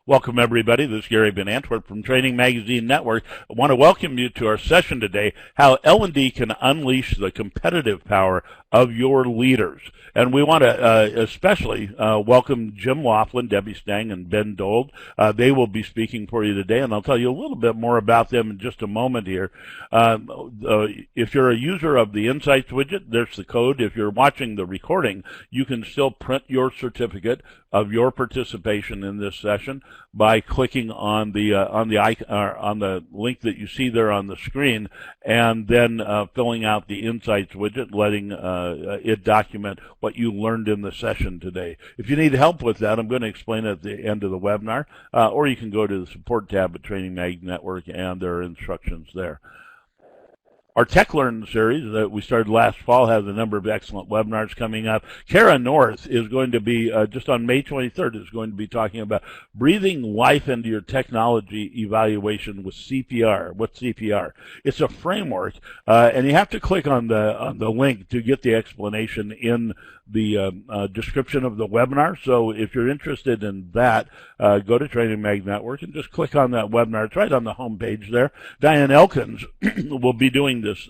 Welcome, everybody. This is Gary Van Antwerp from Training Magazine Network. I want to welcome you to our session today, how L&D can unleash the competitive power of your leaders. And we want to especially welcome Jim Laughlin, Debbie Stang, and Ben Dold. They will be speaking for you today, and I'll tell you a little bit more about them in just a moment here. If you're a user of the Insights widget, there's the code. If you're watching the recording, you can still print your certificate of your participation in this session by clicking on the link that you see there on the screen, and then filling out the Insights widget, letting it document what you learned in the session today. If you need help with that, I'm going to explain it at the end of the webinar, or you can go to the support tab at Training Mag Network, and there are instructions there. Our Tech Learn series that we started last fall has a number of excellent webinars coming up. Kara North is going to be, just on May 23rd, is going to be talking about breathing life into your technology evaluation with CPR. What's CPR? It's a framework, and you have to click on the link to get the explanation in the description of the webinar. So if you're interested in that, go to Training Mag Network and just click on that webinar. It's right on the home page there. Diane Elkins will be doing this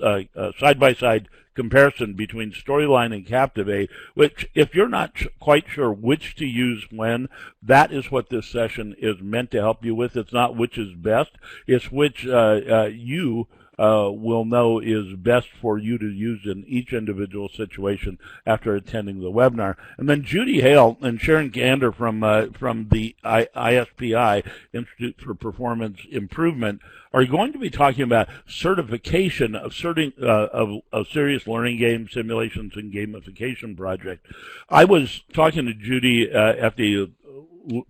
side-by-side comparison between Storyline and Captivate, which, if you're not quite sure which to use when, that is what this session is meant to help you with. It's not which is best. It's which you will know is best for you to use in each individual situation after attending the webinar. And then Judy Hale and Sharon Gander from the ISPI, Institute for Performance Improvement, are going to be talking about certification of serious learning game simulations and gamification project. I was talking to Judy at the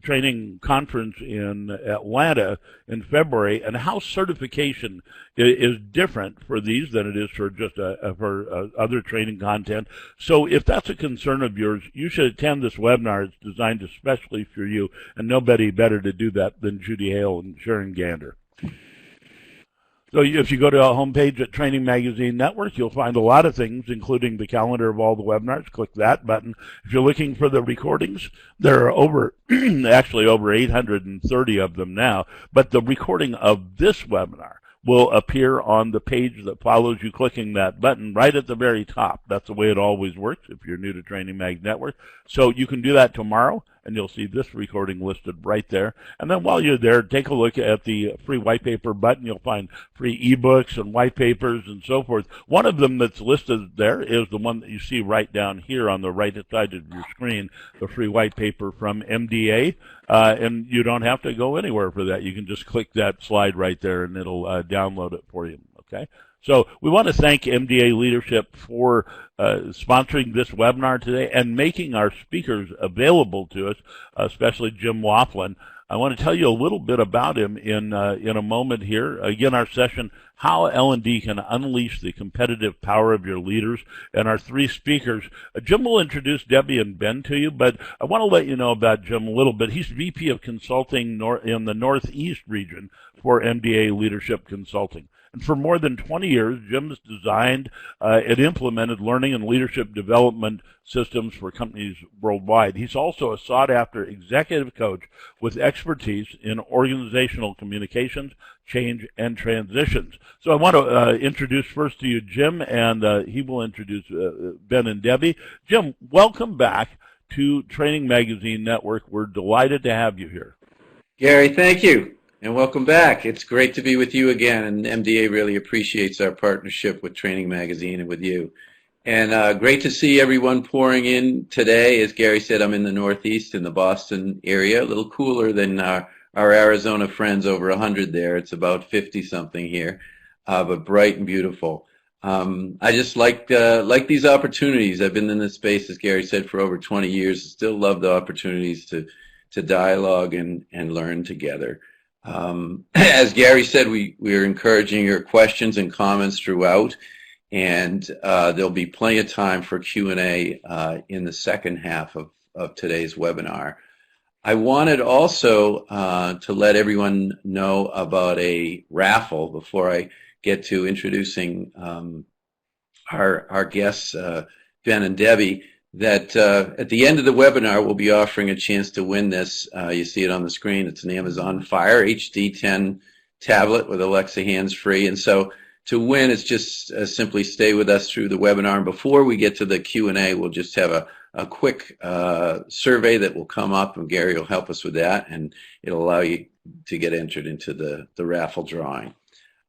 training conference in Atlanta in February, and how certification is different for these than it is for just for other training content. So if that's a concern of yours, you should attend this webinar. It's designed especially for you, and nobody better to do that than Judy Hale and Sharon Gander. So if you go to our homepage at Training Magazine Network, you'll find a lot of things, including the calendar of all the webinars. Click that button. If you're looking for the recordings, there are actually over 830 of them now, but the recording of this webinar will appear on the page that follows you clicking that button right at the very top. That's the way it always works if you're new to Training Mag Network. So you can do that tomorrow, and you'll see this recording listed right there. And then while you're there, take a look at the free white paper button. You'll find free ebooks and white papers and so forth. One of them that's listed there is the one that you see right down here on the right side of your screen, the free white paper from MDA. And you don't have to go anywhere for that. You can just click that slide right there, and it'll download it for you. Okay? So we want to thank MDA leadership for sponsoring this webinar today and making our speakers available to us, especially Jim Laughlin. I want to tell you a little bit about him in a moment here. Again, our session, How L&D Can Unleash the Competitive Power of Your Leaders, and our three speakers. Jim will introduce Debbie and Ben to you, but I want to let you know about Jim a little bit. He's VP of Consulting in the Northeast region for MDA Leadership Consulting. And for more than 20 years, Jim has designed and implemented learning and leadership development systems for companies worldwide. He's also a sought-after executive coach with expertise in organizational communications, change, and transitions. So I want to introduce first to you Jim, and he will introduce Ben and Debbie. Jim, welcome back to Training Magazine Network. We're delighted to have you here. Gary, thank you. And welcome back. It's great to be with you again, and MDA really appreciates our partnership with Training Magazine and with you. And great to see everyone pouring in today. As Gary said, I'm in the Northeast in the Boston area, a little cooler than our Arizona friends, over 100 there. It's about 50-something here, but bright and beautiful. I just like these opportunities. I've been in this space, as Gary said, for over 20 years. Still love the opportunities to dialogue and learn together. As Gary said, we are encouraging your questions and comments throughout, and there'll be plenty of time for Q&A in the second half of today's webinar. I wanted also to let everyone know about a raffle before I get to introducing our guests, Ben and Debbie. that at the end of the webinar, we'll be offering a chance to win this. You see it on the screen. It's an Amazon Fire HD10 tablet with Alexa hands-free. And so to win, it's just simply stay with us through the webinar. And before we get to the Q&A, we'll just have a quick survey that will come up, and Gary will help us with that, and it'll allow you to get entered into the raffle drawing.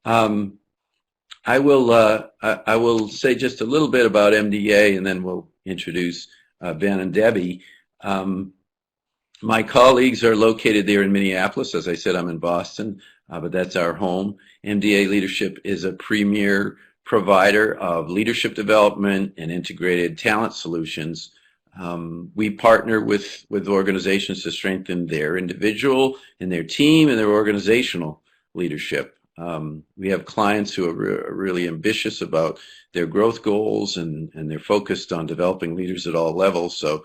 I will say just a little bit about MDA, and then we'll introduce Ben and Debbie. My colleagues are located there in Minneapolis. As I said, I'm in Boston, but that's our home. MDA Leadership is a premier provider of leadership development and integrated talent solutions. We partner with organizations to strengthen their individual and their team and their organizational leadership. We have clients who are really ambitious about their growth goals, and they're focused on developing leaders at all levels. So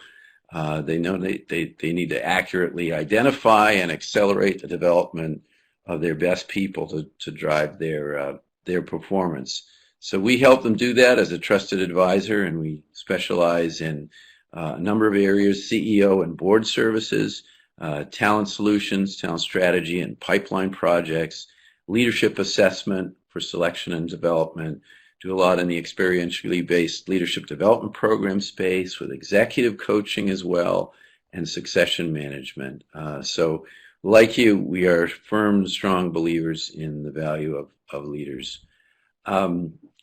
they know they need to accurately identify and accelerate the development of their best people to drive their performance. So we help them do that as a trusted advisor, and we specialize in a number of areas: CEO and board services, talent solutions, talent strategy and pipeline projects, leadership assessment for selection and development. Do a lot in the experientially based leadership development program space with executive coaching as well, and succession management. So like you, we are firm, strong believers in the value of leaders.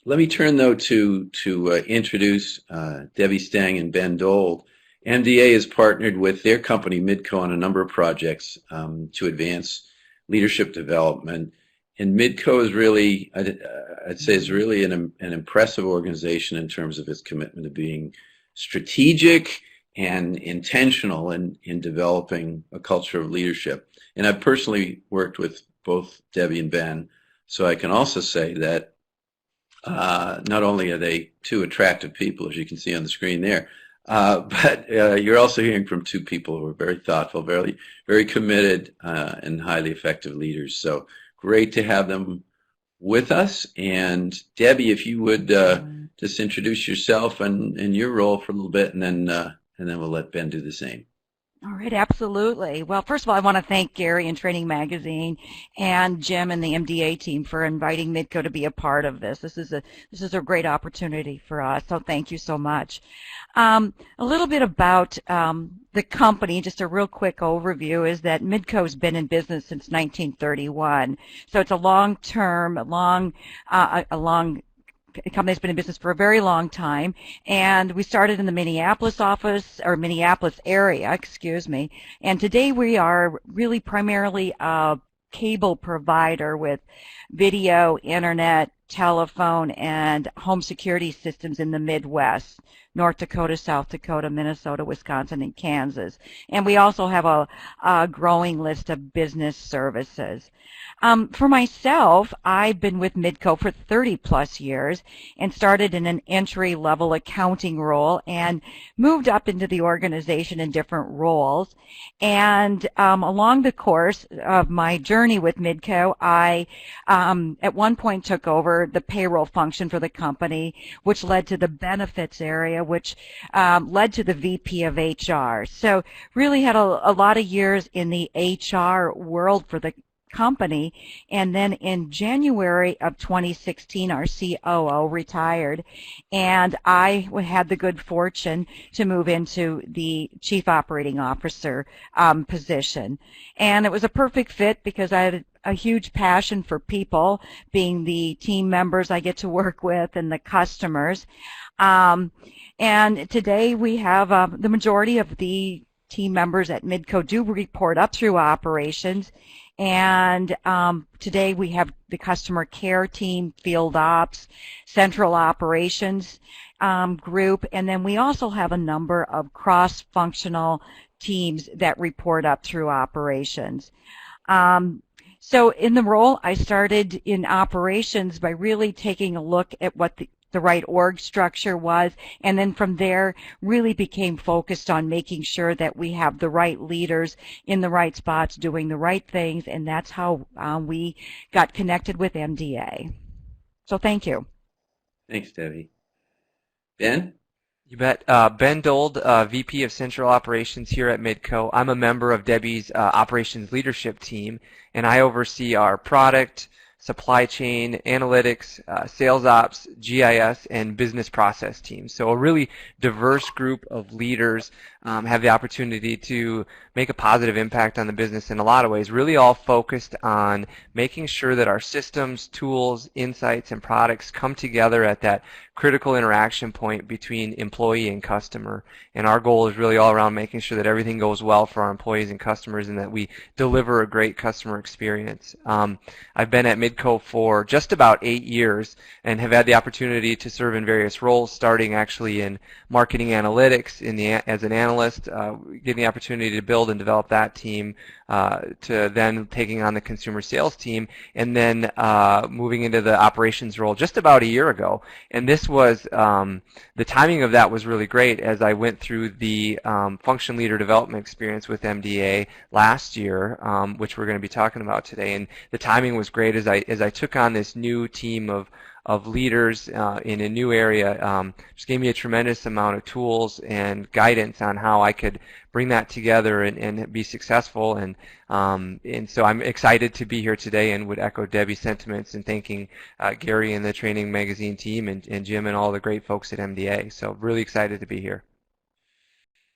Let me turn, though, to introduce Debbie Stang and Ben Dold. MDA has partnered with their company, Midco, on a number of projects to advance leadership development. And Midco is really, I'd say, is really an impressive organization in terms of its commitment to being strategic and intentional in developing a culture of leadership. And I've personally worked with both Debbie and Ben, so I can also say that not only are they two attractive people, as you can see on the screen there, but you're also hearing from two people who are very thoughtful, very, very committed, and highly effective leaders. So great to have them with us. And Debbie, if you would just introduce yourself and your role for a little bit, and then we'll let Ben do the same. All right, absolutely. Well, first of all, I want to thank Gary and Training Magazine and Jim and the MDA team for inviting Midco to be a part of this. This is a great opportunity for us, so thank you so much. A little bit about the company, just a real quick overview, is that Midco's been in business since 1931. So it's a long-term, a company that's been in business for a very long time, and we started in the Minneapolis area, and today we are really primarily a cable provider with video, internet, telephone, and home security systems in the Midwest: North Dakota, South Dakota, Minnesota, Wisconsin, and Kansas. And we also have a growing list of business services. For myself, I've been with Midco for 30-plus years and started in an entry-level accounting role and moved up into the organization in different roles. And along the course of my journey with Midco, I at one point took over the payroll function for the company, which led to the benefits area, which led to the VP of HR. So really had a lot of years in the HR world for the company. And then in January of 2016, our COO retired, and I had the good fortune to move into the Chief Operating Officer position. And it was a perfect fit because I had a huge passion for people, being the team members I get to work with and the customers. And today we have the majority of the team members at Midco do report up through operations. And today we have the customer care team, field ops, central operations group, and then we also have a number of cross-functional teams that report up through operations. So in the role, I started in operations by really taking a look at what the right org structure was, and then from there really became focused on making sure that we have the right leaders in the right spots doing the right things, and that's how we got connected with MDA. So thank you. Thanks, Debbie. Ben? You bet. Ben Dold, VP of Central Operations here at Midco. I'm a member of Debbie's operations leadership team, and I oversee our product, supply chain, analytics, sales ops, GIS, and business process teams. So a really diverse group of leaders have the opportunity to make a positive impact on the business in a lot of ways, really all focused on making sure that our systems, tools, insights, and products come together at that critical interaction point between employee and customer. And our goal is really all around making sure that everything goes well for our employees and customers and that we deliver a great customer experience. I've been at Midco for just about 8 years and have had the opportunity to serve in various roles, starting actually in marketing analytics as an analyst, getting the opportunity to build and develop that team, to then taking on the consumer sales team, and then moving into the operations role just about a year ago. And this was, the timing of that was really great as I went through the function leader development experience with MDA last year, which we're going to be talking about today. And the timing was great as I took on this new team of leaders in a new area. Just gave me a tremendous amount of tools and guidance on how I could bring that together and be successful. And so I'm excited to be here today and would echo Debbie's sentiments in thanking Gary and the Training Magazine team and Jim and all the great folks at MDA. So really excited to be here.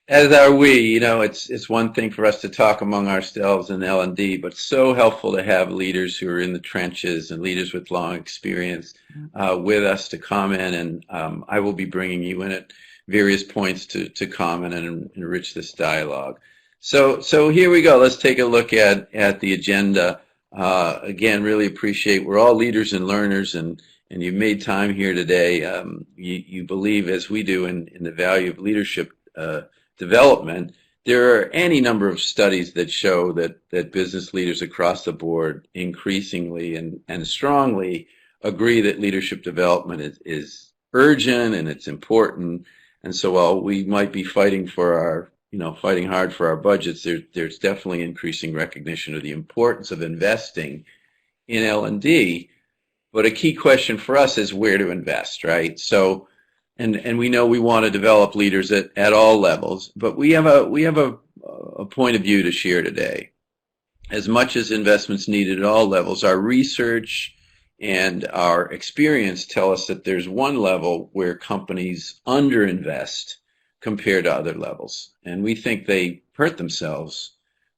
As are we. You know, it's one thing for us to talk among ourselves in L&D, but so helpful to have leaders who are in the trenches and leaders with long experience with us to comment. And I will be bringing you in at various points to comment and enrich this dialogue. So here we go. Let's take a look at the agenda. Again, really appreciate we're all leaders and learners, and you've made time here today. You believe, as we do, in the value of leadership development. There are any number of studies that show that business leaders across the board increasingly and strongly agree that leadership development is urgent and it's important. And so while we might be fighting hard for our budgets, there's definitely increasing recognition of the importance of investing in L&D. But a key question for us is where to invest, right? So And we know we want to develop leaders at all levels, but we have a point of view to share today. As much as investments needed at all levels, our research and our experience tell us that there's one level where companies underinvest compared to other levels, and we think they hurt themselves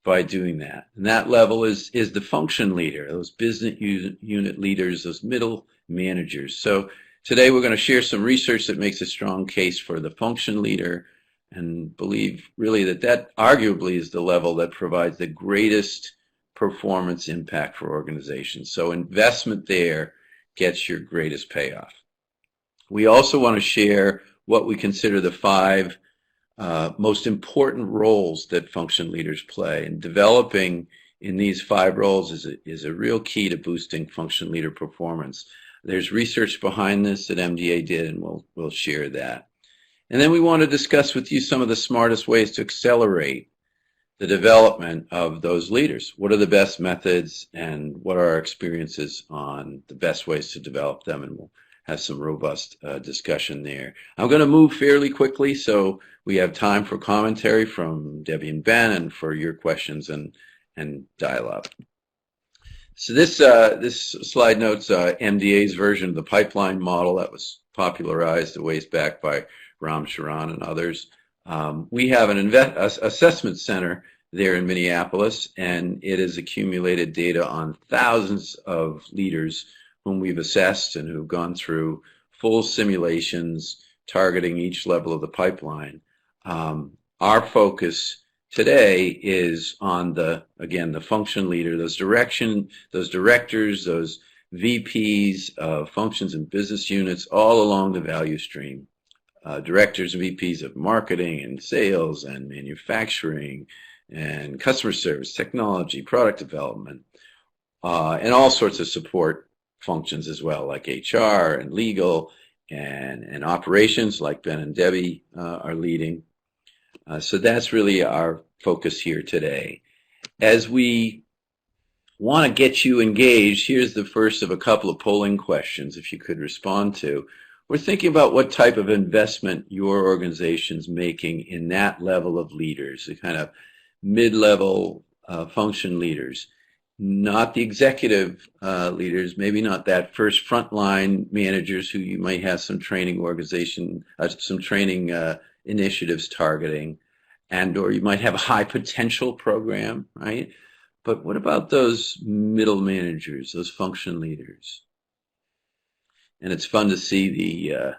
by doing that. And that level is the function leader, those business unit leaders, those middle managers. So today we're going to share some research that makes a strong case for the function leader and believe really that arguably is the level that provides the greatest performance impact for organizations. So investment there gets your greatest payoff. We also want to share what we consider the 5 most important roles that function leaders play. And developing in these 5 roles is a real key to boosting function leader performance. There's research behind this that MDA did, and we'll share that. And then we want to discuss with you some of the smartest ways to accelerate the development of those leaders. What are the best methods, and what are our experiences on the best ways to develop them? And we'll have some robust discussion there. I'm going to move fairly quickly so we have time for commentary from Debbie and Ben and for your questions and dialogue. So this slide notes MDA's version of the pipeline model that was popularized a ways back by Ram Charan and others. We have an assessment center there in Minneapolis, and it has accumulated data on thousands of leaders whom we've assessed and who've gone through full simulations targeting each level of the pipeline. Our focus today is on the function leader, those directors, those VPs of functions and business units all along the value stream. Directors and VPs of marketing and sales and manufacturing and customer service, technology, product development, and all sorts of support functions as well, like HR and legal and operations, like Ben and Debbie are leading. So that's really our focus here today. As we want to get you engaged, here's the first of a couple of polling questions if you could respond to. we're thinking about what type of investment your organization's making in that level of leaders, the kind of mid-level function leaders, not the executive leaders, maybe not that first frontline managers who you might have some training initiatives targeting, and or you might have a high potential program, right? But what about those middle managers, those function leaders? And it's fun to see the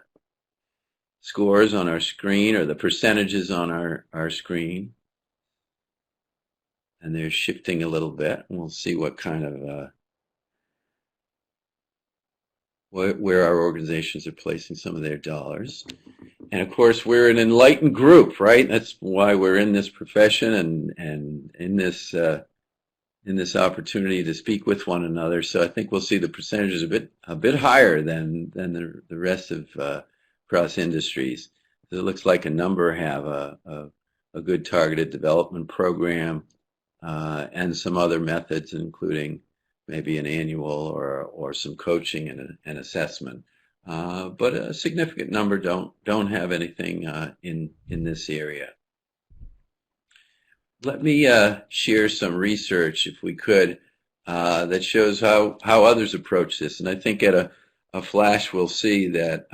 scores on our screen, or the percentages on our screen. And they're shifting a little bit, and we'll see what kind of where our organizations are placing some of their dollars. And of course, we're an enlightened group, right? That's why we're in this profession and in this opportunity to speak with one another. So I think we'll see the percentages a bit higher than the rest of cross industries. It looks like a number have a good targeted development program. And some other methods, including maybe an annual or some coaching and assessment. But a significant number don't have anything in this area. Let me share some research, if we could, that shows how others approach this. And I think at a flash we'll see that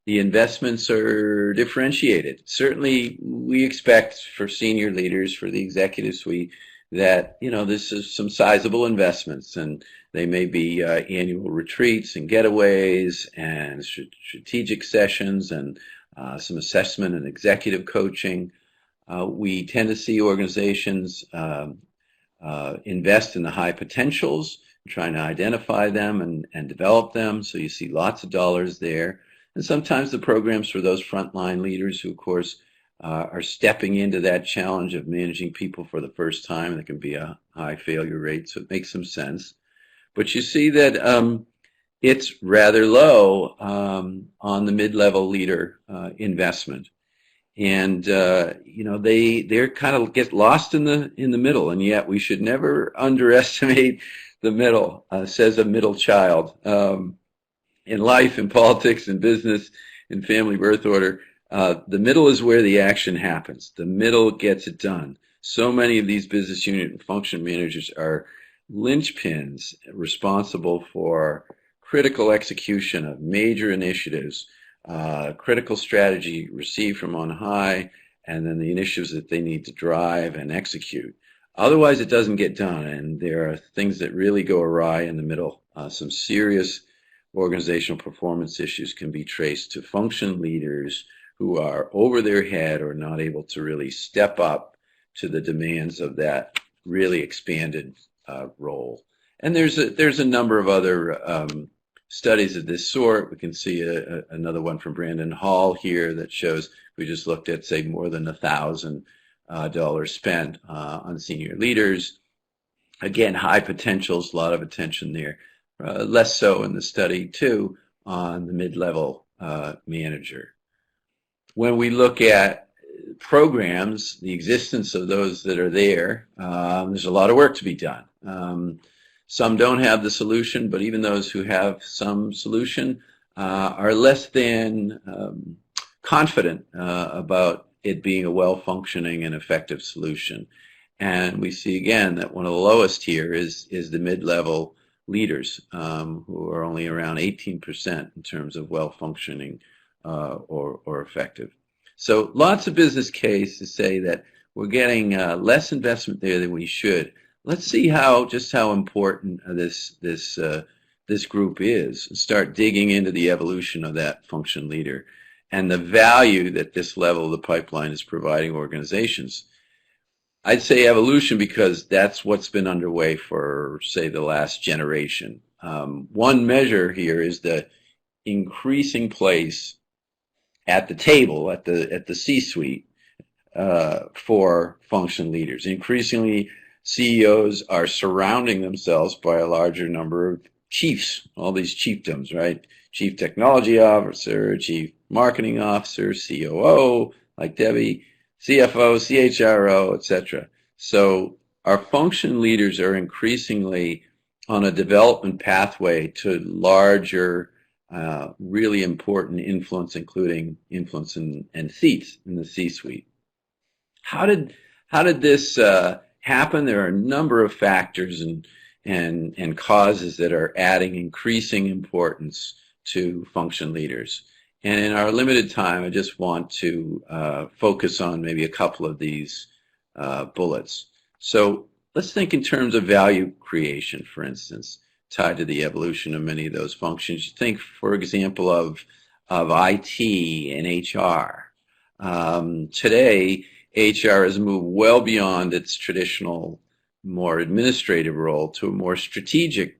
the investments are differentiated. Certainly, we expect for senior leaders, for the executive suite, that this is some sizable investments, and they may be annual retreats and getaways and strategic sessions and some assessment and executive coaching. We tend to see organizations invest in the high potentials, trying to identify them and develop them. So you see lots of dollars there. And sometimes the programs for those frontline leaders who, of course, are stepping into that challenge of managing people for the first time. There can be a high failure rate, so it makes some sense. But you see that it's rather low on the mid-level leader investment. And, they're kind of get lost in the middle. And yet we should never underestimate the middle, says a middle child. In life, in politics, in business, in family birth order, the middle is where the action happens. The middle gets it done. So many of these business unit and function managers are linchpins responsible for critical execution of major initiatives, critical strategy received from on high, and then the initiatives that they need to drive and execute. Otherwise, it doesn't get done, and there are things that really go awry in the middle. Some serious organizational performance issues can be traced to function leaders who are over their head or not able to really step up to the demands of that really expanded role. And there's a number of other studies of this sort. We can see another one from Brandon Hall here that shows we just looked at, say, more than $1,000 spent on senior leaders. Again, high potentials, a lot of attention there. Less so in the study, too, on the mid-level manager. When we look at programs, the existence of those that are there, there's a lot of work to be done. Some don't have the solution, but even those who have some solution are less than confident about it being a well-functioning and effective solution. And we see, again, that one of the lowest here is the mid-level leaders, who are only around 18% in terms of well-functioning or effective. So lots of business case to say that we're getting less investment there than we should. Let's see just how important this group is. Start digging into the evolution of that function leader and the value that this level of the pipeline is providing organizations. I'd say evolution because that's what's been underway for, say, the last generation. One measure here is the increasing place at the table, at the C-suite, for function leaders. Increasingly, CEOs are surrounding themselves by a larger number of chiefs, all these chiefdoms, right? Chief Technology Officer, Chief Marketing Officer, COO, like Debbie, CFO, CHRO, etc. So our function leaders are increasingly on a development pathway to larger really important influence, including influence and seats in the C-suite. How did this happen? There are a number of factors and causes that are adding increasing importance to function leaders. And in our limited time, I just want to focus on maybe a couple of these bullets. So let's think in terms of value creation, for instance, tied to the evolution of many of those functions. Think, for example, of IT and HR. Today, HR has moved well beyond its traditional, more administrative role to a more strategic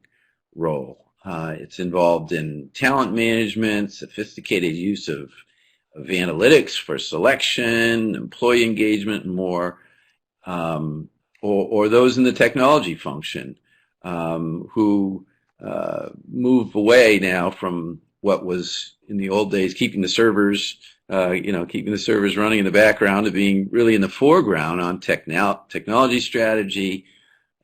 role. It's involved in talent management, sophisticated use of analytics for selection, employee engagement, and more, or those in the technology function who move away now from what was in the old days keeping the servers running in the background to being really in the foreground on technology strategy,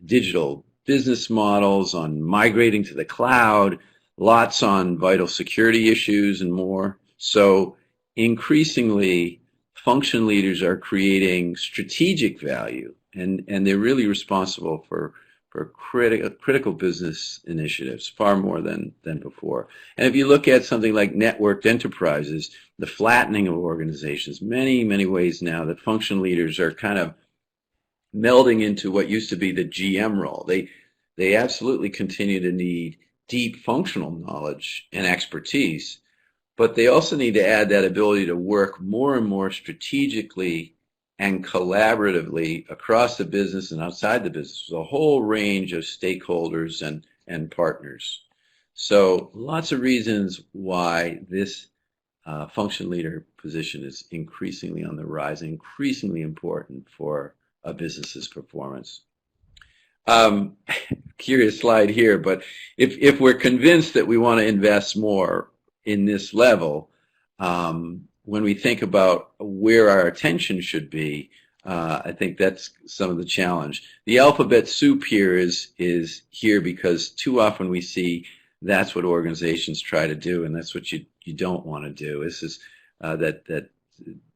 digital business models, on migrating to the cloud, lots on vital security issues and more. So increasingly, function leaders are creating strategic value, and they're really responsible for critical business initiatives, far more than before. And if you look at something like networked enterprises, the flattening of organizations, many ways now that function leaders are kind of melding into what used to be the GM role. They absolutely continue to need deep functional knowledge and expertise, but they also need to add that ability to work more and more strategically and collaboratively across the business and outside the business, a whole range of stakeholders and partners. So lots of reasons why this function leader position is increasingly on the rise, increasingly important for a business's performance. Curious slide here, but if we're convinced that we want to invest more in this level, when we think about where our attention should be, I think that's some of the challenge. The alphabet soup here is here because too often we see that's what organizations try to do, and that's what you don't want to do. This is that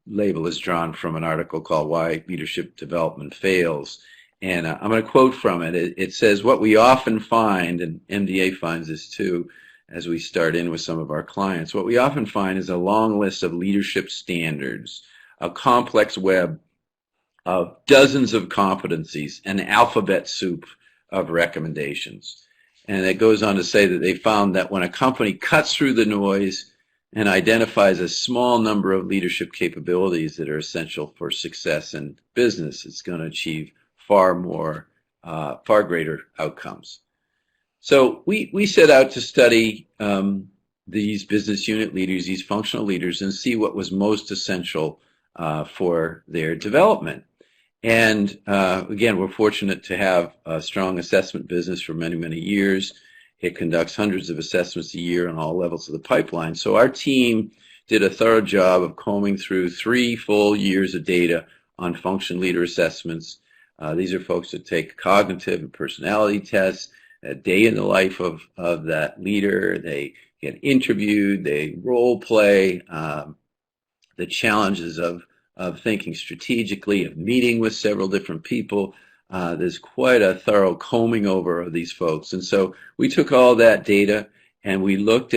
label is drawn from an article called Why Leadership Development Fails. And I'm going to quote from it. It says, what we often find, and MDA finds this too, as we start in with some of our clients, what we often find is a long list of leadership standards, a complex web of dozens of competencies, an alphabet soup of recommendations. And it goes on to say that they found that when a company cuts through the noise and identifies a small number of leadership capabilities that are essential for success in business, it's going to achieve far greater outcomes. So we set out to study these business unit leaders, these functional leaders, and see what was most essential for their development. And again, we're fortunate to have a strong assessment business for many years. It conducts hundreds of assessments a year on all levels of the pipeline. So our team did a thorough job of combing through 3 full years of data on function leader assessments. These are folks that take cognitive and personality tests, a day in the life of that leader. They get interviewed, they role play, the challenges of thinking strategically, of meeting with several different people. There's quite a thorough combing over of these folks. And so we took all that data and we looked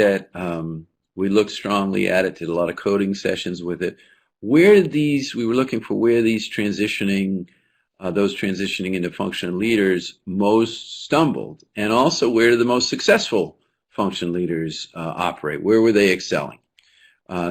strongly at it, did a lot of coding sessions with it. We were looking for where these those transitioning into function leaders most stumbled, and also where the most successful function leaders operate. Where were they excelling?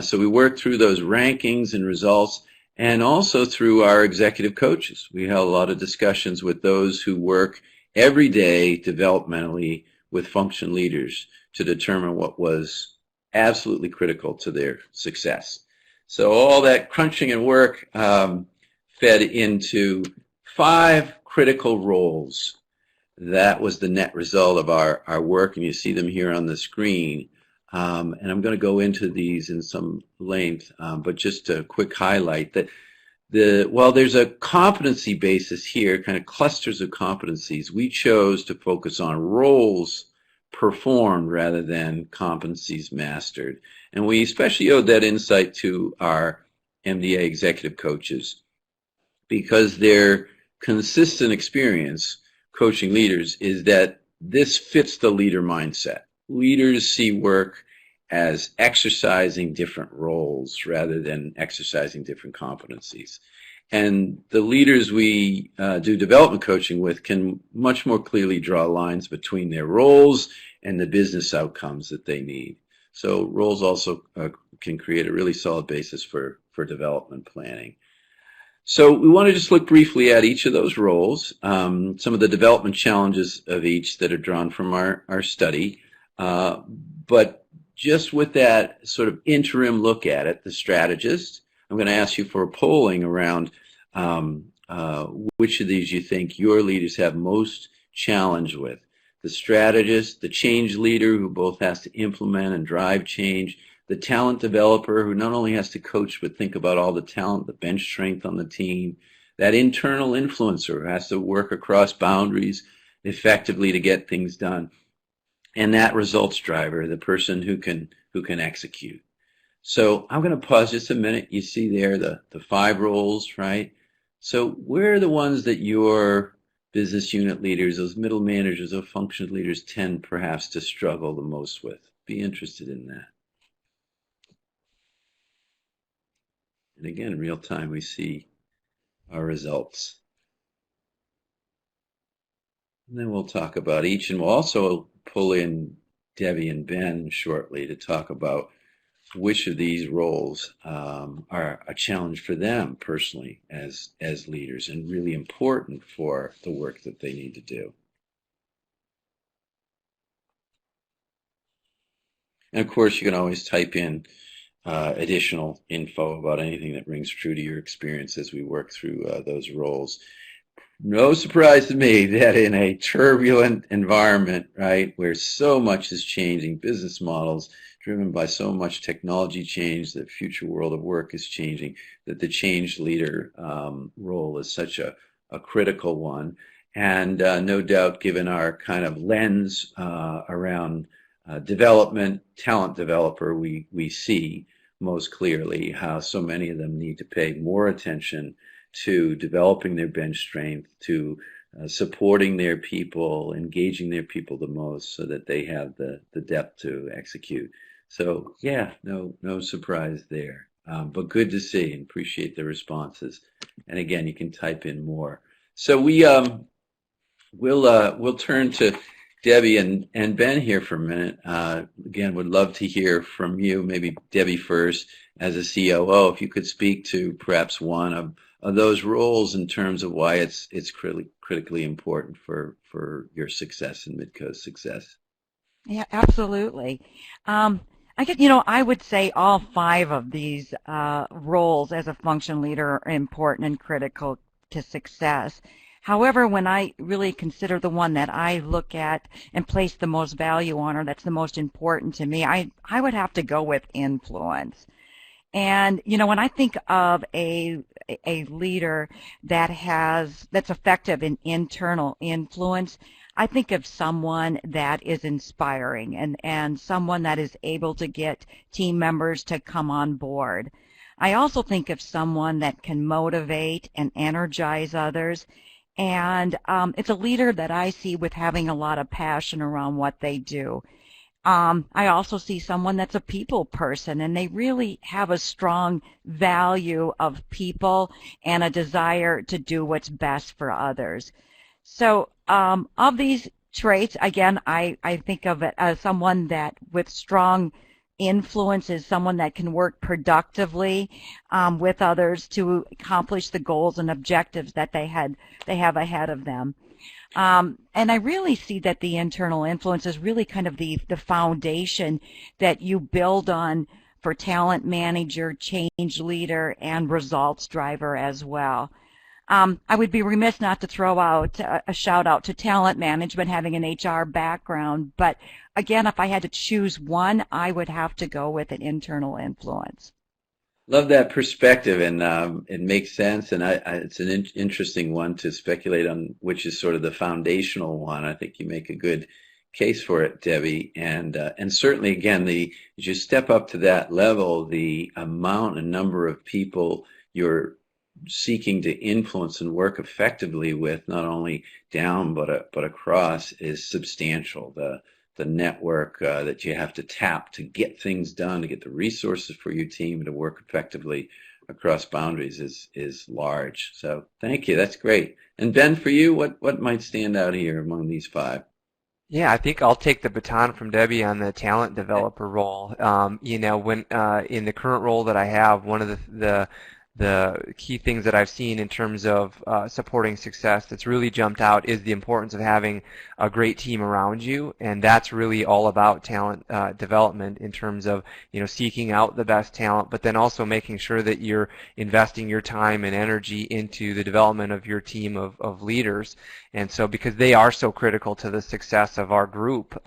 So we worked through those rankings and results, and also through our executive coaches. We held a lot of discussions with those who work every day developmentally with function leaders to determine what was absolutely critical to their success. So all that crunching and work fed into 5 critical roles. That was the net result of our work, and you see them here on the screen. And I'm going to go into these in some length, but just a quick highlight that while there's a competency basis here, kind of clusters of competencies, we chose to focus on roles performed rather than competencies mastered. And we especially owed that insight to our MDA executive coaches, because their consistent experience coaching leaders is that this fits the leader mindset. Leaders see work as exercising different roles rather than exercising different competencies. And the leaders we do development coaching with can much more clearly draw lines between their roles and the business outcomes that they need. So roles also can create a really solid basis for development planning. So we want to just look briefly at each of those roles, some of the development challenges of each that are drawn from our study. But just with that sort of interim look at it, the strategist, I'm going to ask you for a polling around which of these you think your leaders have most challenge with. The strategist, the change leader who both has to implement and drive change, the talent developer who not only has to coach but think about all the talent, the bench strength on the team, that internal influencer who has to work across boundaries effectively to get things done, and that results driver, the person who can execute. So I'm going to pause just a minute. You see there the 5 roles, right? So where are the ones that your business unit leaders, those middle managers, those function leaders tend perhaps to struggle the most with? Be interested in that. And again, in real time, we see our results. And then we'll talk about each, and we'll also pull in Debbie and Ben shortly to talk about which of these roles are a challenge for them personally as leaders and really important for the work that they need to do. And of course, you can always type in additional info about anything that rings true to your experience as we work through those roles. No surprise to me that in a turbulent environment, right, where so much is changing, business models driven by so much technology change, the future world of work is changing, that the change leader role is such a critical one. And no doubt, given our kind of lens around development, talent developer, we see most clearly how so many of them need to pay more attention to developing their bench strength, to supporting their people, engaging their people the most so that they have the depth to execute. So yeah, no surprise there. But good to see and appreciate the responses. And again, you can type in more. So we'll turn to Debbie and Ben here for a minute. Again, would love to hear from you. Maybe Debbie first, as a COO, if you could speak to perhaps one of those roles in terms of why it's critically important for your success and Midco's success. Yeah, absolutely. I guess, I would say all 5 of these roles as a function leader are important and critical to success. However, when I really consider the one that I look at and place the most value on, or that's the most important to me, I would have to go with influence. And, when I think of a leader that's effective in internal influence, I think of someone that is inspiring and someone that is able to get team members to come on board. I also think of someone that can motivate and energize others. And it's a leader that I see with having a lot of passion around what they do. I also see someone that's a people person, and they really have a strong value of people and a desire to do what's best for others. So of these traits, again, I think of it as someone that with strong influence is someone that can work productively with others to accomplish the goals and objectives that they have ahead of them. And I really see that the internal influence is really kind of the foundation that you build on for talent manager, change leader, and results driver as well. I would be remiss not to throw out a shout out to talent management, having an HR background, but again, if I had to choose one, I would have to go with an internal influence. Love that perspective, and it makes sense, and it's an interesting one to speculate on which is sort of the foundational one. I think you make a good case for it, Debbie. And certainly, again, as you step up to that level, the amount and number of people you're seeking to influence and work effectively with, not only down but across, is substantial. The network that you have to tap to get things done, to get the resources for your team to work effectively across boundaries is large. So thank you. That's great. And Ben, for you, what might stand out here among these five? Yeah, I think I'll take the baton from Debbie on the talent developer role. You know, when in the current role that I have, one of the key things that I've seen in terms of supporting success that's really jumped out is the importance of having a great team around you, and that's really all about talent development in terms of, you know, seeking out the best talent, but then also making sure that you're investing your time and energy into the development of your team of leaders. And so, because they are so critical to the success of our group,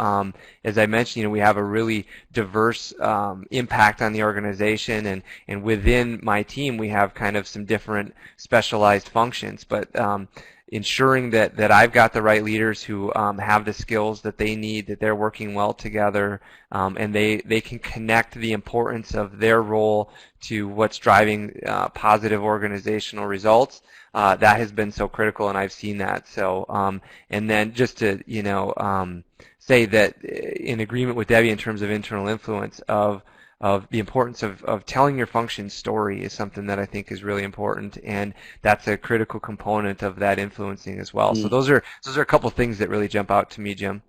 as I mentioned, you know, we have a really diverse impact on the organization, and within my team we have kind of some different specialized functions, but ensuring that I've got the right leaders who have the skills that they need, that they're working well together, and they can connect the importance of their role to what's driving positive organizational results. That has been so critical, and I've seen that. So, and then just to, you know, say that in agreement with Debbie in terms of internal influence of the importance of telling your function story is something that I think is really important, and that's a critical component of that influencing as well. So those are a couple of things that really jump out to me, Jim.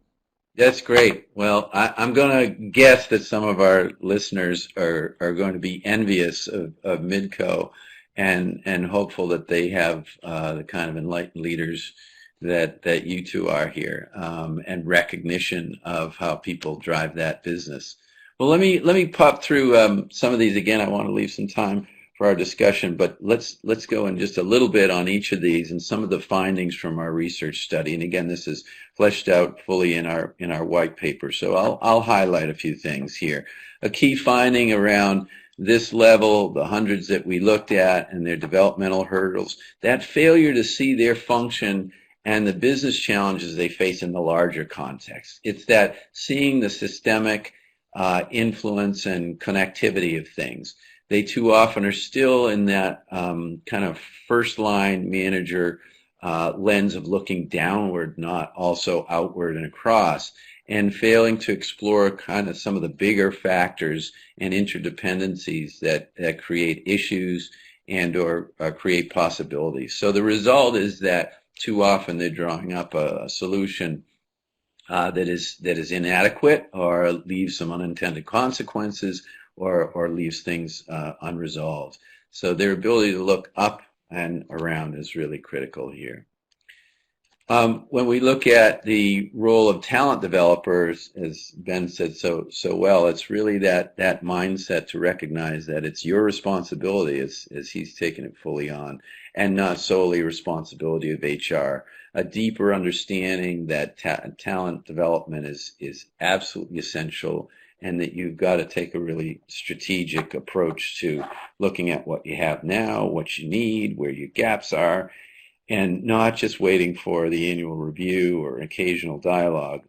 That's great. Well, I'm going to guess that some of our listeners are going to be envious of Midco and hopeful that they have the kind of enlightened leaders that you two are here, and recognition of how people drive that business. Well, let me pop through some of these again. I want to leave some time for our discussion, but let's go in just a little bit on each of these and some of the findings from our research study. And again, this is fleshed out fully in our white paper. So I'll highlight a few things here. A key finding around this level, the hundreds that we looked at and their developmental hurdles, that failure to see their function and the business challenges they face in the larger context. It's that seeing the systemic influence and connectivity of things. They too often are still in that kind of first line manager lens of looking downward, not also outward and across, and failing to explore kind of some of the bigger factors and interdependencies that create issues and or create possibilities. So the result is that too often they're drawing up a solution that is inadequate or leaves some unintended consequences or leaves things unresolved. So their ability to look up and around is really critical here. When we look at the role of talent developers, as Ben said so well, it's really that mindset to recognize that it's your responsibility as he's taken it fully on, and not solely responsibility of HR. A deeper understanding that talent development is absolutely essential, and that you've got to take a really strategic approach to looking at what you have now, what you need, where your gaps are, and not just waiting for the annual review or occasional dialogue,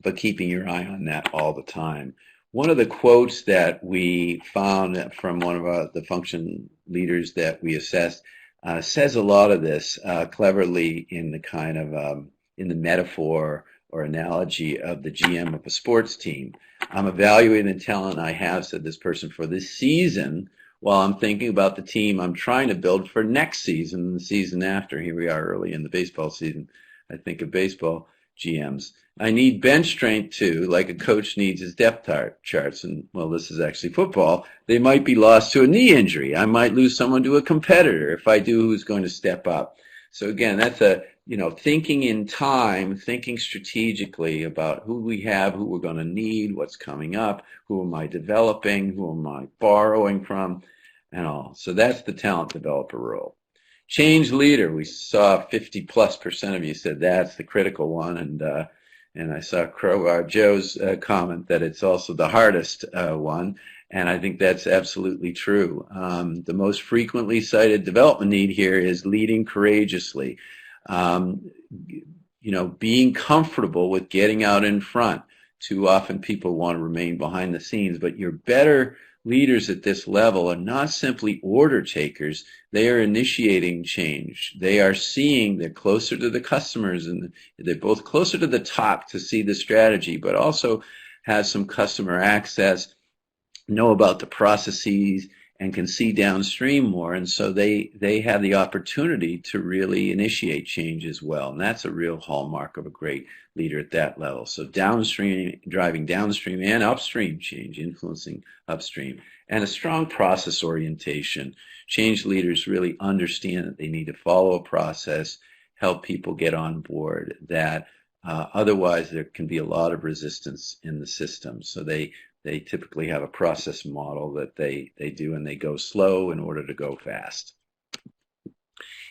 but keeping your eye on that all the time. One of the quotes that we found from one of the function leaders that we assessed says a lot of this cleverly in the kind of in the metaphor or analogy of the GM of a sports team. I'm evaluating the talent I have, said this person, for this season, while I'm thinking about the team I'm trying to build for next season and the season after. Here we are early in the baseball season. I think of baseball GMs. I need bench strength too, like a coach needs his depth charts. And, well, this is actually football. They might be lost to a knee injury. I might lose someone to a competitor. If I do, who's going to step up? So again, that's thinking in time, thinking strategically about who we have, who we're going to need, what's coming up, who am I developing, who am I borrowing from, and all. So that's the talent developer role. Change leader, we saw 50+% of you said that's the critical one, and I saw Crowbar Joe's comment that it's also the hardest one, and I think that's absolutely true. The most frequently cited development need here is leading courageously. being comfortable with getting out in front. Too often people want to remain behind the scenes, but your better leaders at this level are not simply order takers. They are initiating change. They are seeing, they're closer to the customers, and they're both closer to the top to see the strategy, but also have some customer access, know about the processes, and can see downstream more. And so they have the opportunity to really initiate change as well. And that's a real hallmark of a great leader at that level. So downstream, driving downstream and upstream change, influencing upstream, and a strong process orientation. Change leaders really understand that they need to follow a process, help people get on board, that otherwise there can be a lot of resistance in the system. So they typically have a process model that they do, and they go slow in order to go fast.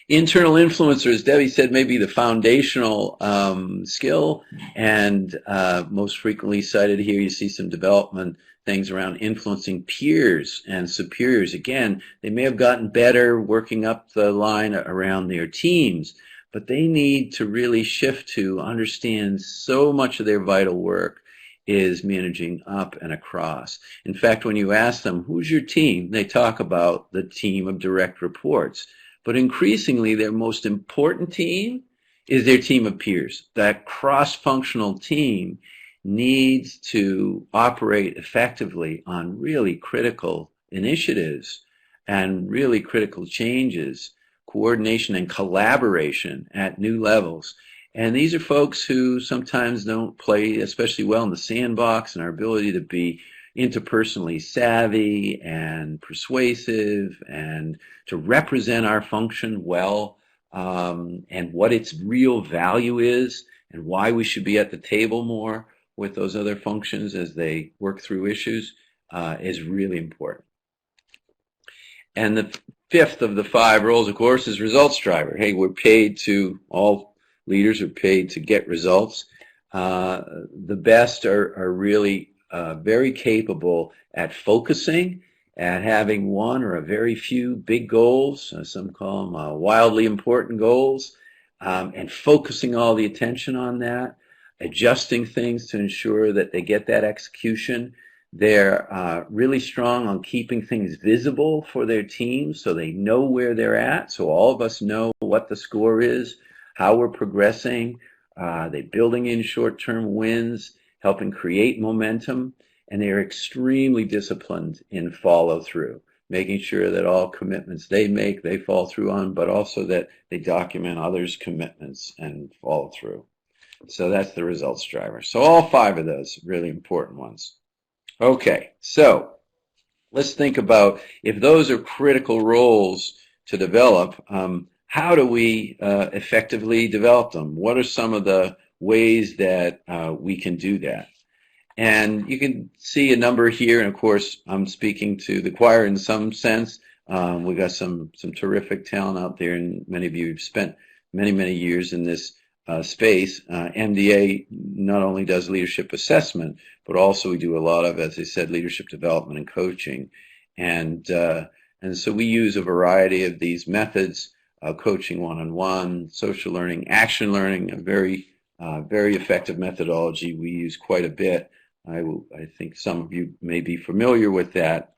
Internal influencers, Debbie said, may be the foundational skill, and most frequently cited here, you see some development things around influencing peers and superiors. Again, they may have gotten better working up the line around their teams, but they need to really shift to understand so much of their vital work is managing up and across. In fact, when you ask them, who's your team? They talk about the team of direct reports. But increasingly, their most important team is their team of peers. That cross-functional team needs to operate effectively on really critical initiatives and really critical changes, coordination and collaboration at new levels. And these are folks who sometimes don't play especially well in the sandbox, and our ability to be interpersonally savvy and persuasive and to represent our function well, and what its real value is and why we should be at the table more with those other functions as they work through issues is really important. And the fifth of the 5 roles, of course, is results driver. Hey, we're paid to, all leaders are paid to get results. The best are really very capable at focusing, at having one or a very few big goals, some call them wildly important goals, and focusing all the attention on that, adjusting things to ensure that they get that execution. They're really strong on keeping things visible for their team so they know where they're at, so all of us know what the score is, how we're progressing. They're building in short-term wins, helping create momentum, and they're extremely disciplined in follow-through, making sure that all commitments they make, they follow through on, but also that they document others' commitments and follow through. So that's the results driver. So all 5 of those really important ones. Okay, so let's think about, if those are critical roles to develop, how do we effectively develop them? What are some of the ways that we can do that? And you can see a number here, and of course I'm speaking to the choir in some sense. We've got some terrific talent out there, and many of you have spent many years in this space. MDA not only does leadership assessment, but also we do a lot of, as I said, leadership development and coaching. And so we use a variety of these methods, coaching one-on-one, social learning, action learning, a very effective methodology we use quite a bit. I think some of you may be familiar with that.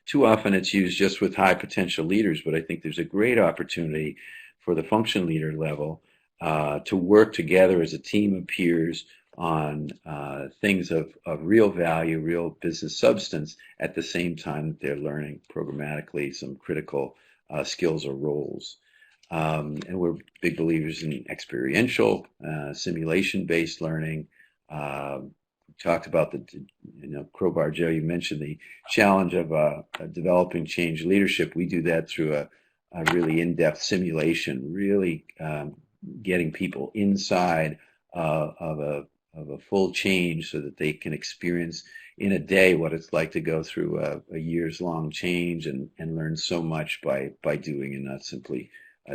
Too often it's used just with high potential leaders, but I think there's a great opportunity for the function leader level to work together as a team of peers on things of real value, real business substance, at the same time that they're learning programmatically some critical skills or roles. And we're big believers in experiential, simulation-based learning. We talked about Crowbar Joe, you mentioned the challenge of developing change leadership. We do that through a really in-depth simulation, really getting people inside of a full change so that they can experience in a day what it's like to go through a years-long change and learn so much by doing and not simply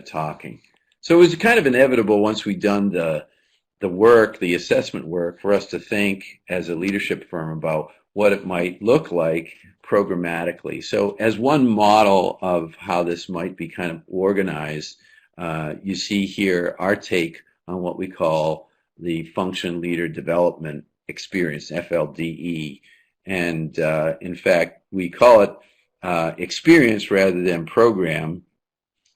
talking. So it was kind of inevitable once we'd done the work, the assessment work, for us to think as a leadership firm about what it might look like programmatically. So as one model of how this might be kind of organized, you see here our take on what we call the Function Leader Development Experience, FLDE. And in fact, we call it experience rather than program,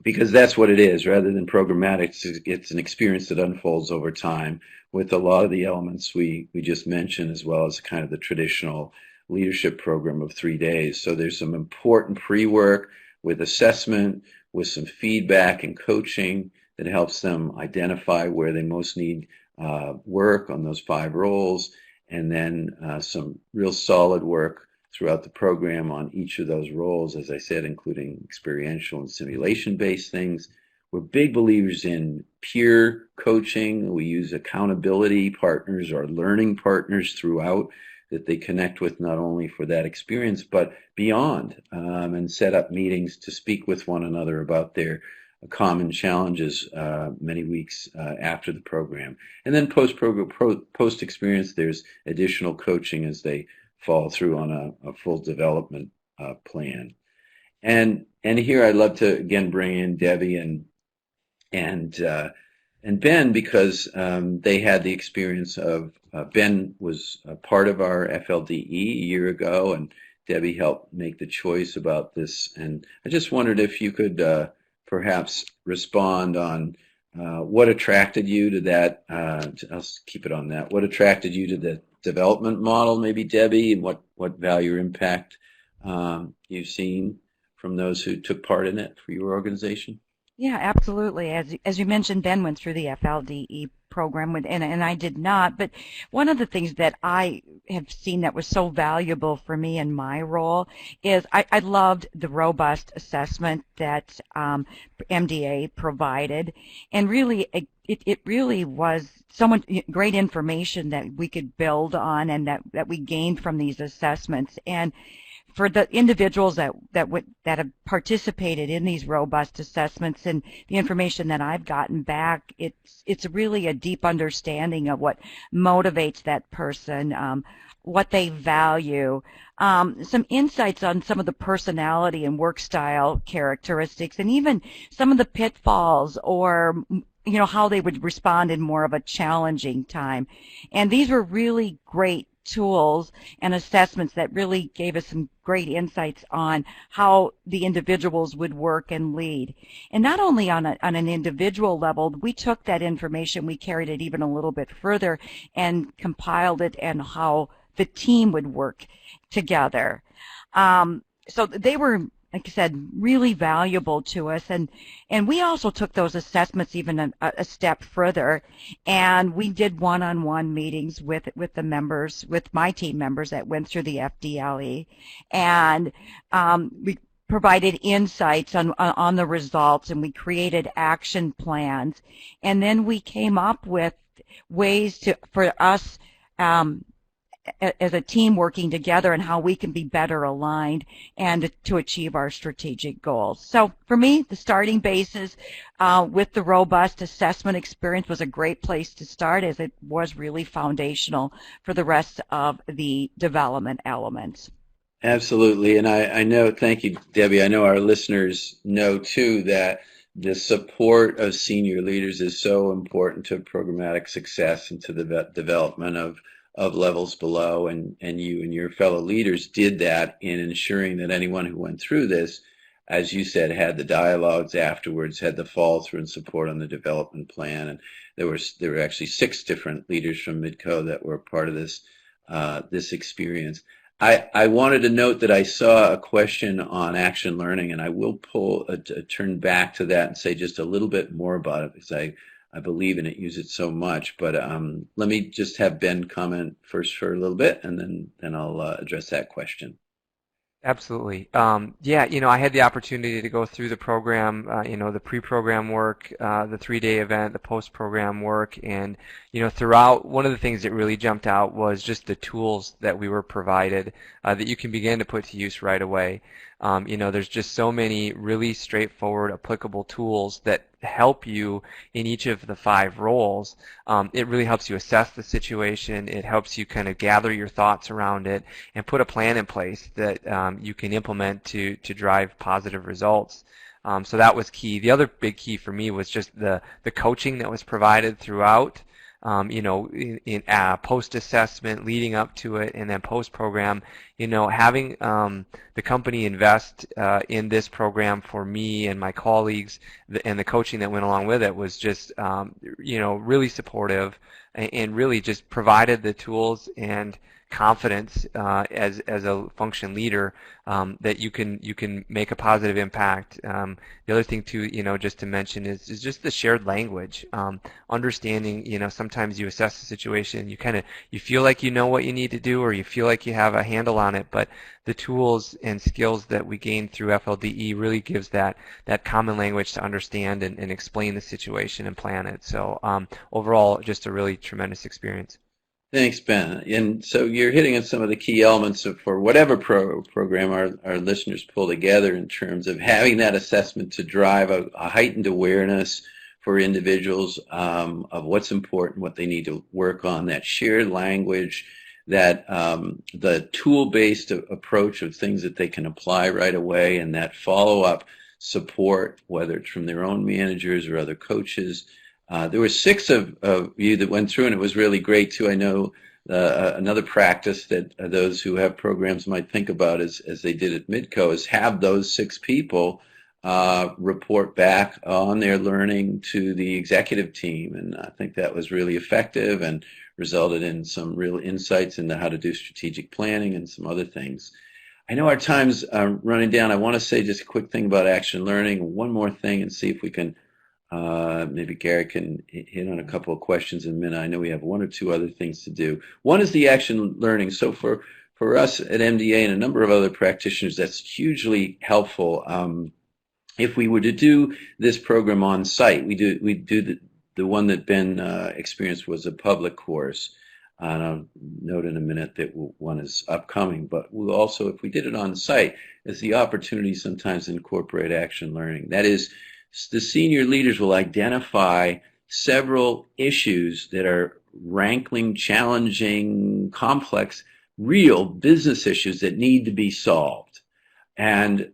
because that's what it is. Rather than programmatic, it's an experience that unfolds over time with a lot of the elements we just mentioned, as well as kind of the traditional leadership program of 3 days. So there's some important pre-work with assessment, with some feedback and coaching that helps them identify where they most need work on those 5 roles, and then some real solid work throughout the program on each of those roles, as I said, including experiential and simulation-based things. We're big believers in peer coaching. We use accountability partners or learning partners throughout that they connect with, not only for that experience, but beyond, and set up meetings to speak with one another about their common challenges many weeks after the program. And then post-experience, there's additional coaching as they follow through on a full development plan. And here I'd love to again bring in Debbie and Ben, because they had the experience of Ben was a part of our FLDE a year ago, and Debbie helped make the choice about this. And I just wondered if you could perhaps respond on what attracted you to that. I'll keep it on that. What attracted you to the development model, maybe, Debbie, and what value or impact you've seen from those who took part in it for your organization? Yeah, absolutely. As you mentioned, Ben went through the FLDE program, and I did not. But one of the things that I have seen that was so valuable for me in my role is I loved the robust assessment that MDA provided, and really it really was so much great information that we could build on and that we gained from these assessments. And for the individuals that have participated in these robust assessments and the information that I've gotten back, it's really a deep understanding of what motivates that person, what they value, some insights on some of the personality and work style characteristics, and even some of the pitfalls or how they would respond in more of a challenging time. And these were really great tools and assessments that really gave us some great insights on how the individuals would work and lead. And not only on an individual level, we took that information, we carried it even a little bit further and compiled it and how the team would work together. So they were, like I said, really valuable to us, and we also took those assessments even a step further, and we did one-on-one meetings with the members, with my team members that went through the FDLE, and we provided insights on the results, and we created action plans, and then we came up with ways for us as a team working together and how we can be better aligned and to achieve our strategic goals. So for me, the starting basis with the robust assessment experience was a great place to start, as it was really foundational for the rest of the development elements. Absolutely. And I know, thank you, Debbie. I know our listeners know too that the support of senior leaders is so important to programmatic success and to the development of levels below, and you and your fellow leaders did that in ensuring that anyone who went through this, as you said, had the dialogues afterwards, had the follow through and support on the development plan. And there were actually 6 different leaders from Midco that were part of this this experience. I wanted to note that I saw a question on action learning, and I will turn back to that and say just a little bit more about it, because I believe in it, use it so much. But let me just have Ben comment first for a little bit, and then I'll address that question. Absolutely. Yeah, I had the opportunity to go through the program, the pre-program work, the 3-day event, the post-program work, and, throughout, one of the things that really jumped out was just the tools that we were provided that you can begin to put to use right away. There's just so many really straightforward, applicable tools that help you in each of the 5 roles. It really helps you assess the situation. It helps you kind of gather your thoughts around it and put a plan in place that you can implement to drive positive results. So that was key. The other big key for me was just the coaching that was provided throughout. In post-assessment, leading up to it, and then post-program, having the company invest in this program for me and my colleagues, and the coaching that went along with it was just, really supportive, and really just provided the tools and confidence as a function leader that you can make a positive impact. The other thing too, just to mention is just the shared language, understanding. Sometimes you assess the situation, you feel like you know what you need to do, or you feel like you have a handle on it, but the tools and skills that we gain through FLDE really gives that common language to understand and explain the situation and plan it. So overall, just a really tremendous experience. Thanks, Ben. And so you're hitting on some of the key elements for whatever program our listeners pull together in terms of having that assessment to drive a heightened awareness for individuals of what's important, what they need to work on, that shared language, that the tool-based approach of things that they can apply right away, and that follow-up support, whether it's from their own managers or other coaches. There were 6 of you that went through, and it was really great too. I know another practice that those who have programs might think about as they did at Midco is have those 6 people report back on their learning to the executive team, and I think that was really effective and resulted in some real insights into how to do strategic planning and some other things. I know our time's running down. I want to say just a quick thing about action learning, one more thing, and see if we can maybe Gary can hit on a couple of questions in a minute. I know we have 1 or 2 other things to do. One is the action learning. So for us at MDA and a number of other practitioners, that's hugely helpful. If we were to do this program on site, we do the one that Ben experienced was a public course. And I'll note in a minute that one is upcoming. But we'll also, if we did it on site, there's the opportunity sometimes to incorporate action learning. That is, the senior leaders will identify several issues that are rankling, challenging, complex, real business issues that need to be solved. And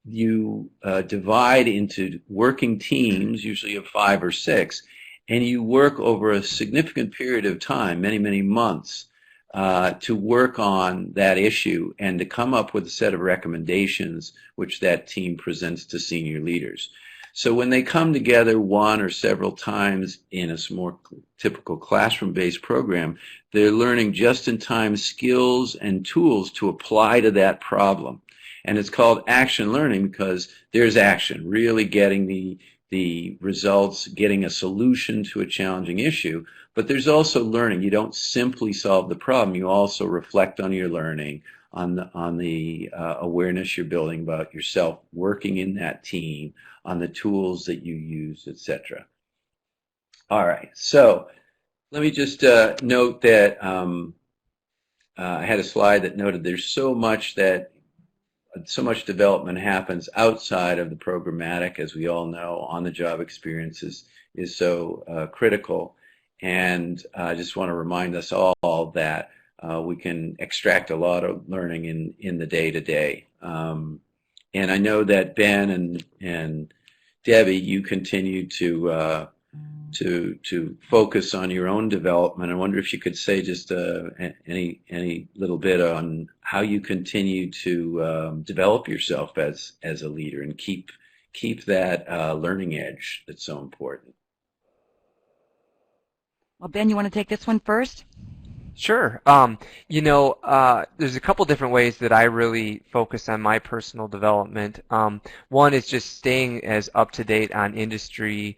you divide into working teams, usually of 5 or 6, and you work over a significant period of time, many, many months, to work on that issue and to come up with a set of recommendations which that team presents to senior leaders. So when they come together 1 or several times in a more typical classroom-based program, they're learning just-in-time skills and tools to apply to that problem. And it's called action learning because there's action, really getting the results, getting a solution to a challenging issue. But there's also learning. You don't simply solve the problem. You also reflect on your learning, on the awareness you're building about yourself, working in that team, on the tools that you use, etc. All right, so let me just note that I had a slide that noted there's so much development happens outside of the programmatic, as we all know. On-the-job experiences is so critical, and I just want to remind us all that we can extract a lot of learning in the day-to-day. And I know that Ben and Debbie, you continue to focus on your own development. I wonder if you could say just any little bit on how you continue to develop yourself as a leader and keep that learning edge that's so important. Well, Ben, you want to take this one first? Sure. There's a couple different ways that I really focus on my personal development. One is just staying as up to date on industry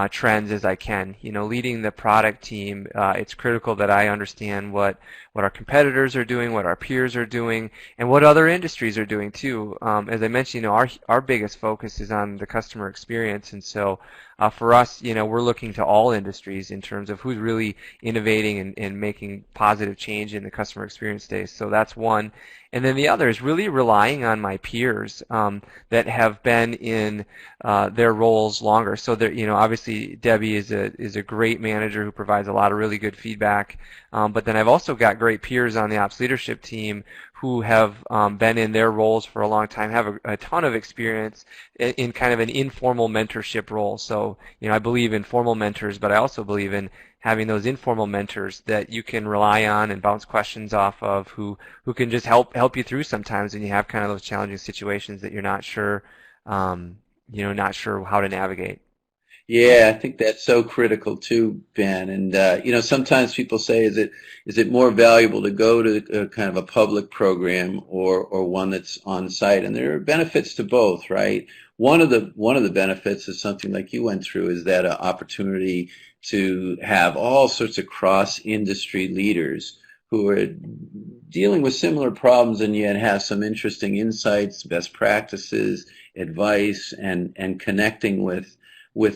trends as I can. Leading the product team, it's critical that I understand what our competitors are doing, what our peers are doing, and what other industries are doing too. As I mentioned, our biggest focus is on the customer experience, and so for us, we're looking to all industries in terms of who's really innovating and making positive change in the customer experience space. So that's one. And then the other is really relying on my peers that have been in their roles longer. So there, obviously Debbie is a great manager who provides a lot of really good feedback. But then I've also got great peers on the ops leadership team who have been in their roles for a long time, have a ton of experience in kind of an informal mentorship role. So, I believe in formal mentors, but I also believe in having those informal mentors that you can rely on and bounce questions off of, who can just help you through sometimes when you have kind of those challenging situations that you're not sure, not sure how to navigate. Yeah, I think that's so critical too, Ben. And sometimes people say, is it more valuable to go to kind of a public program or one that's on site? And there are benefits to both, right? One of the benefits is something like you went through, is that opportunity to have all sorts of cross-industry leaders who are dealing with similar problems and yet have some interesting insights, best practices, advice, and connecting with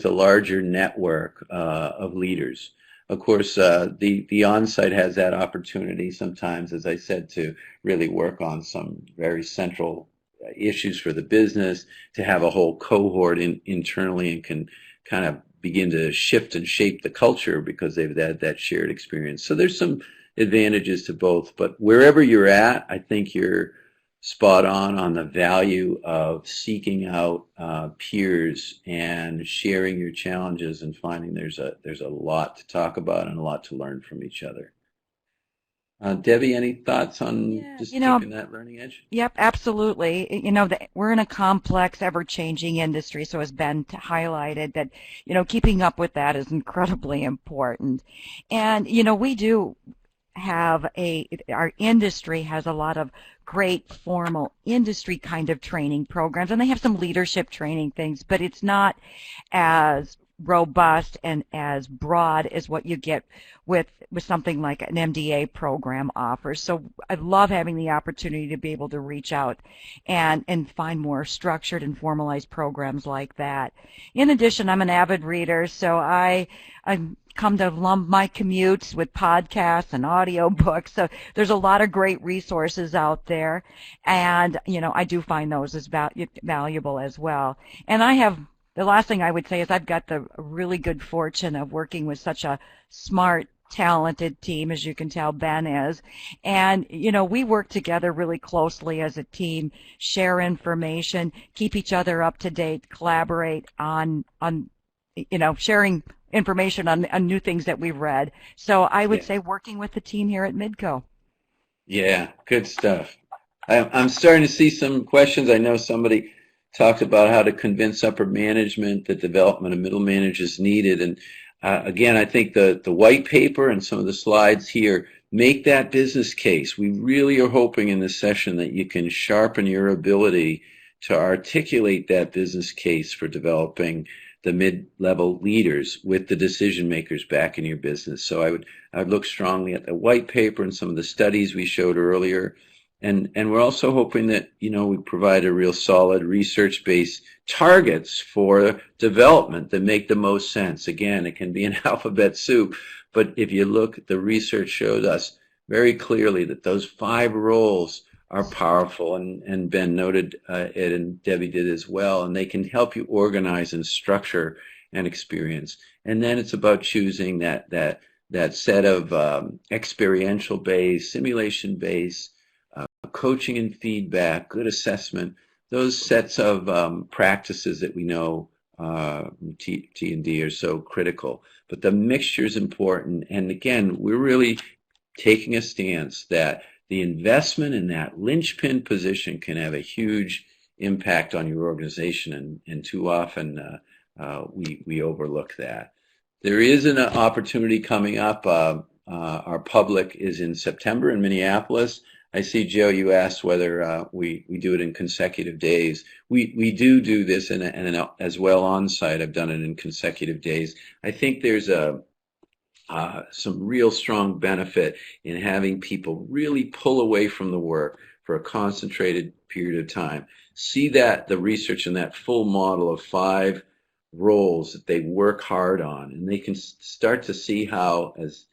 a larger network of leaders. Of course, the on-site has that opportunity sometimes, as I said, to really work on some very central issues for the business, to have a whole cohort internally, and can kind of begin to shift and shape the culture because they've had that shared experience. So there's some advantages to both, but wherever you're at, I think you're spot on the value of seeking out peers and sharing your challenges and finding there's a lot to talk about and a lot to learn from each other. Debbie, any thoughts on just keeping that learning edge? Yep, absolutely. We're in a complex, ever-changing industry, so as Ben highlighted, that, keeping up with that is incredibly important. And, we do have our industry has a lot of great formal industry kind of training programs, and they have some leadership training things, but it's not as robust and as broad as what you get with something like an MDA program offers. So I love having the opportunity to be able to reach out and find more structured and formalized programs like that. In addition, I'm an avid reader, so I come to lump my commutes with podcasts and audio books. So there's a lot of great resources out there, and I do find those as valuable as well. And the last thing I would say is I've got the really good fortune of working with such a smart, talented team, as you can tell Ben is. And, we work together really closely as a team, share information, keep each other up to date, collaborate on sharing information on new things that we've read. So I would say working with the team here at Midco. Yeah, good stuff. I'm starting to see some questions. I know somebody talked about how to convince upper management that development of middle managers is needed. And again, I think the white paper and some of the slides here make that business case. We really are hoping in this session that you can sharpen your ability to articulate that business case for developing the mid-level leaders with the decision makers back in your business. So I would look strongly at the white paper and some of the studies we showed earlier. And we're also hoping that, we provide a real solid research-based targets for development that make the most sense. Again, it can be an alphabet soup, but if you look, the research showed us very clearly that those 5 roles are powerful, and Ben noted it, and Debbie did as well, and they can help you organize and structure an experience. And then it's about choosing that set of experiential-based, simulation-based, coaching and feedback, good assessment, those sets of practices that we know T&D are so critical. But the mixture is important. And again, we're really taking a stance that the investment in that linchpin position can have a huge impact on your organization, and too often we overlook that. There is an opportunity coming up. Our public is in September in Minneapolis. I see, Joe, you asked whether we do it in consecutive days. We do this as well on site. I've done it in consecutive days. I think there's some real strong benefit in having people really pull away from the work for a concentrated period of time. See that the research and that full model of 5 roles that they work hard on, and they can start to see how, as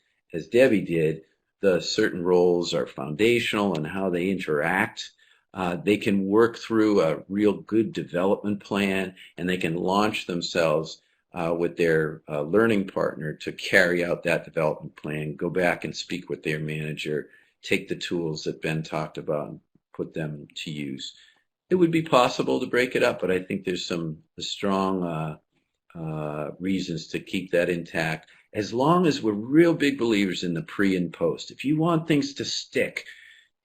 Debbie did, the certain roles are foundational and how they interact. They can work through a real good development plan, and they can launch themselves with their learning partner to carry out that development plan, go back and speak with their manager, take the tools that Ben talked about and put them to use. It would be possible to break it up, but I think there's some strong reasons to keep that intact, as long as we're real big believers in the pre and post. If you want things to stick,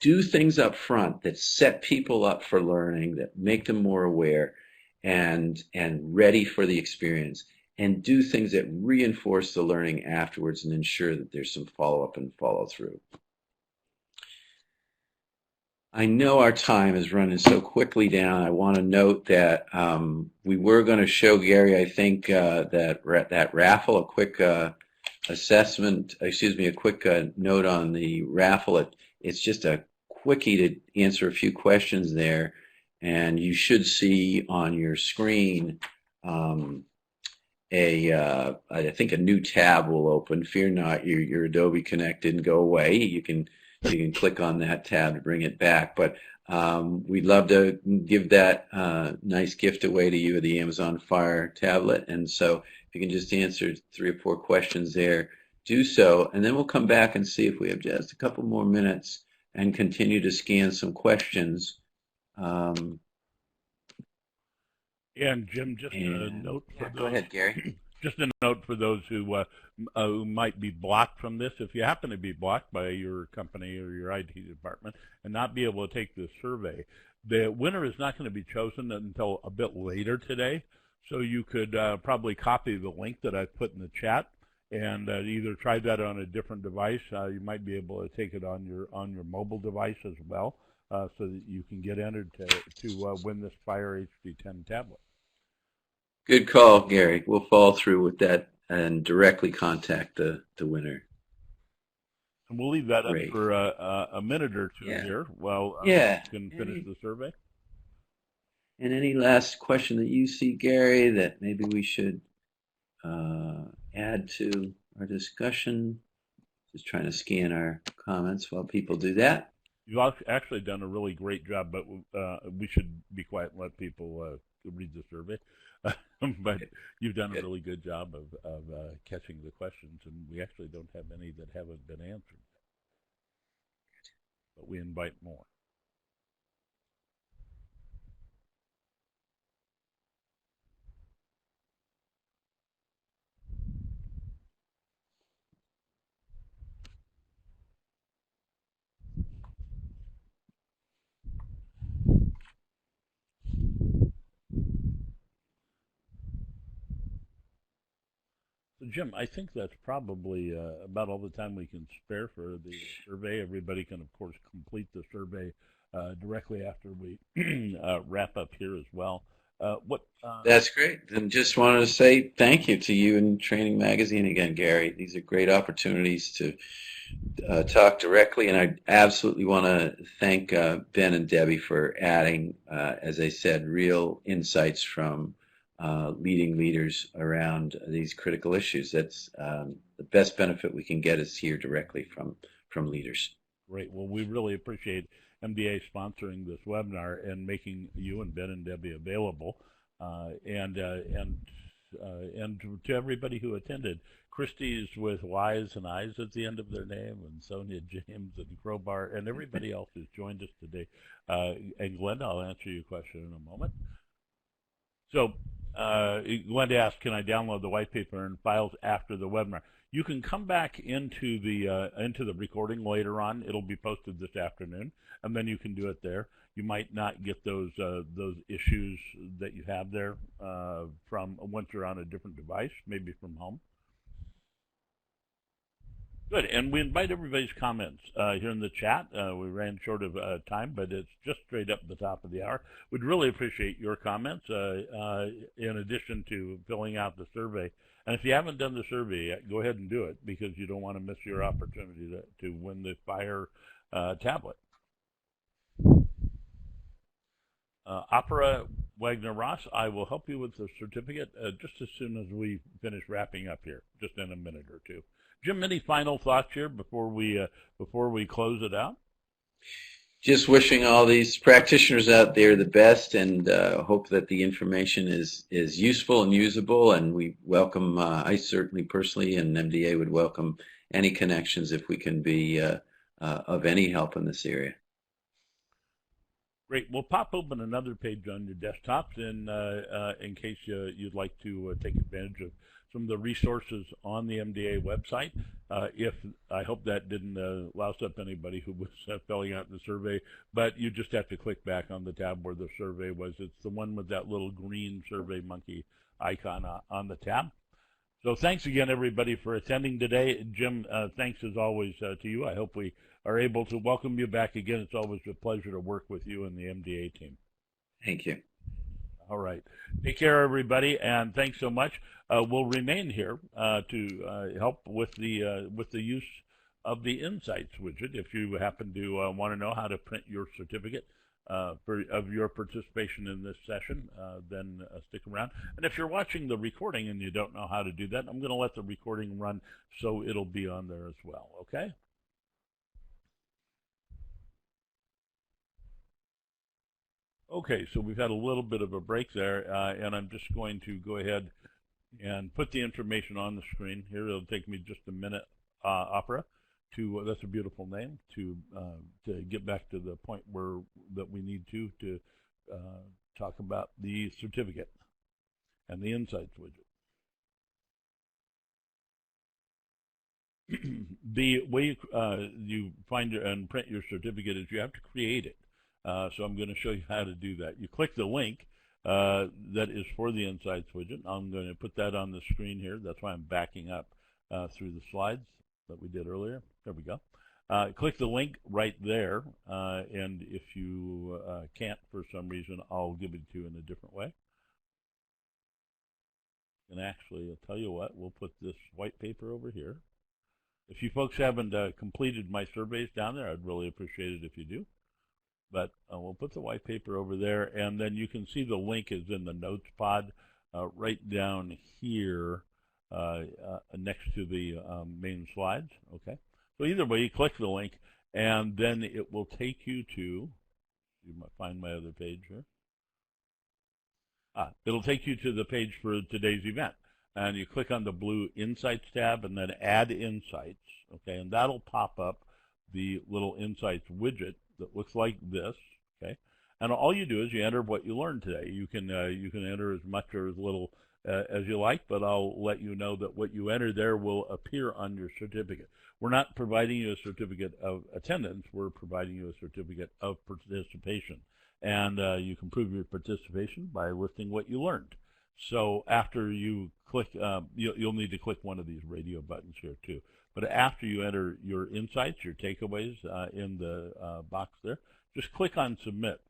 do things up front that set people up for learning, that make them more aware and ready for the experience, and do things that reinforce the learning afterwards and ensure that there's some follow-up and follow-through. I know our time is running so quickly down. I want to note that we were going to show Gary, I think, that raffle, a quick assessment, a quick note on the raffle. It's just a quickie to answer a few questions there, and you should see on your screen I think a new tab will open. Fear not, your Adobe Connect didn't go away. You can click on that tab to bring it back. But we'd love to give that nice gift away to you, the Amazon Fire tablet. And so if you can just answer 3 or 4 questions there, do so. And then we'll come back and see if we have just a couple more minutes and continue to scan some questions. And Jim, just a note for those. Go ahead, Gary. Just a note for those who might be blocked from this. If you happen to be blocked by your company or your IT department and not be able to take this survey, the winner is not going to be chosen until a bit later today. So you could probably copy the link that I put in the chat and either try that on a different device. You might be able to take it on your mobile device as well, so that you can get entered to win this Fire HD10 tablet. Good call, Gary. We'll follow through with that and directly contact the winner. And we'll leave that up for a minute or two here while you can finish the survey. And any last question that you see, Gary, that maybe we should add to our discussion? Just trying to scan our comments while people do that. You've actually done a really great job, but we should be quiet and let people read the survey. But you've done a really good job of catching the questions, and we actually don't have any that haven't been answered. But we invite more. So Jim, I think that's probably about all the time we can spare for the survey. Everybody can, of course, complete the survey directly after we wrap up here as well. That's great. And just wanted to say thank you to you and Training Magazine again, Gary. These are great opportunities to talk directly, and I absolutely want to thank Ben and Debbie for adding, as I said, real insights from leading leaders around these critical issues. That's the best benefit we can get is hear directly from leaders. Great. Well, we really appreciate MDA sponsoring this webinar and making you and Ben and Debbie available, and to everybody who attended. Christie's with Y's and I's at the end of their name, and Sonia James and Crowbar, and everybody else who's joined us today. And Glenda, I'll answer your question in a moment. So Glenda asked, can I download the white paper and files after the webinar? You can come back into the recording later on. It'll be posted this afternoon, and then you can do it there. You might not get those issues that you have there from once you're on a different device, maybe from home. Good, and we invite everybody's comments here in the chat. We ran short of time, but it's just straight up the top of the hour. We'd really appreciate your comments in addition to filling out the survey. And if you haven't done the survey yet, go ahead and do it because you don't want to miss your opportunity to win the Fire tablet. Opera Wagner-Ross, I will help you with the certificate just as soon as we finish wrapping up here, just in a minute or two. Jim, any final thoughts here before we close it out? Just wishing all these practitioners out there the best, and hope that the information is useful and usable. And we welcome, I certainly personally, and MDA would welcome any connections if we can be of any help in this area. Great. We'll pop open another page on your desktops in case you'd like to take advantage of some of the resources on the MDA website. If I hope that didn't louse up anybody who was filling out the survey, but you just have to click back on the tab where the survey was. It's the one with that little green survey monkey icon on the tab. So thanks again, everybody, for attending today. Jim, thanks as always to you. I hope we are able to welcome you back again. It's always a pleasure to work with you and the MDA team. Thank you. All right. Take care, everybody, and thanks so much. We'll remain here to help with the use of the Insights widget. If you happen to want to know how to print your certificate of your participation in this session, then stick around. And if you're watching the recording and you don't know how to do that, I'm going to let the recording run so it'll be on there as well, okay? Okay, so we've had a little bit of a break there, and I'm just going to go ahead and put the information on the screen. Here, it'll take me just a minute, Opera, to that's a beautiful name, to get back to the point that we need to talk about the certificate and the Insights widget. The way you find and print your certificate is you have to create it. So I'm going to show you how to do that. You click the link that is for the Insights widget. I'm going to put that on the screen here. That's why I'm backing up through the slides that we did earlier. There we go. Click the link right there, and if you can't for some reason, I'll give it to you in a different way. And actually, I'll tell you what, we'll put this white paper over here. If you folks haven't completed my surveys down there, I'd really appreciate it if you do. But we'll put the white paper over there, and then you can see the link is in the notes pod right down here next to the main slides. Okay. So either way, you click the link, and then it will take you to, you might find my other page here. It'll take you to the page for today's event. And you click on the blue Insights tab and then Add Insights. Okay, and that'll pop up the little Insights widget that looks like this, okay? And all you do is you enter what you learned today. You can enter as much or as little as you like, but I'll let you know that what you enter there will appear on your certificate. We're not providing you a certificate of attendance. We're providing you a certificate of participation. And you can prove your participation by listing what you learned. So after you click, you'll need to click one of these radio buttons here too. But after you enter your insights, your takeaways in the box there, just click on Submit.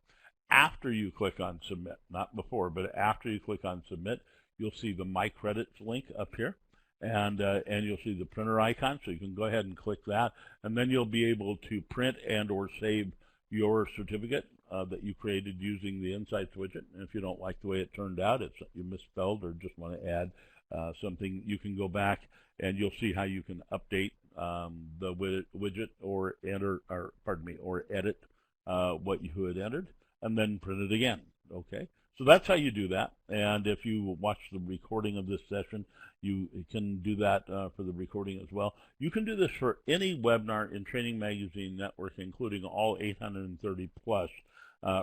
After you click on Submit, not before, but after you click on Submit, you'll see the My Credits link up here, and you'll see the printer icon, so you can go ahead and click that, and then you'll be able to print and or save your certificate that you created using the Insights widget. And if you don't like the way it turned out, you misspelled or just want to add something, you can go back and you'll see how you can update the widget or edit what you had entered and then print it again. Okay, so that's how you do that. And if you watch the recording of this session, you can do that for the recording as well. You can do this for any webinar in Training Magazine Network, including all 830 plus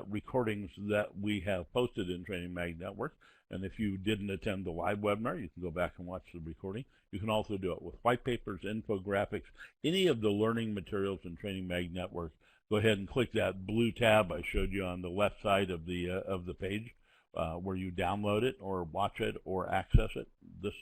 recordings that we have posted in Training Mag Network. And if you didn't attend the live webinar, you can go back and watch the recording. You can also do it with white papers, infographics, any of the learning materials in Training Mag Network. Go ahead and click that blue tab I showed you on the left side of the page where you download it or watch it or access it, this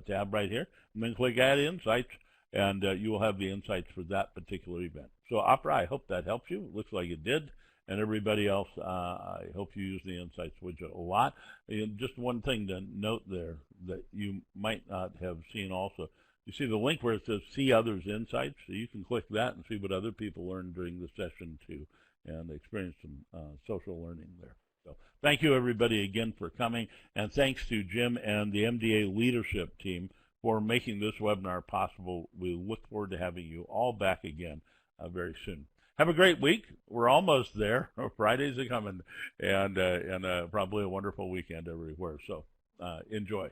tab right here, and then click Add Insights, and you will have the insights for that particular event. So Opera, I hope that helps you. It looks like it did. And everybody else, I hope you use the Insights widget a lot. And just one thing to note there that you might not have seen also. You see the link where it says See Others Insights? So you can click that and see what other people learned during the session too and experience some social learning there. So thank you everybody again for coming, and thanks to Jim and the MDA leadership team for making this webinar possible. We look forward to having you all back again very soon. Have a great week. We're almost there. Fridays are coming, and probably a wonderful weekend everywhere. So enjoy.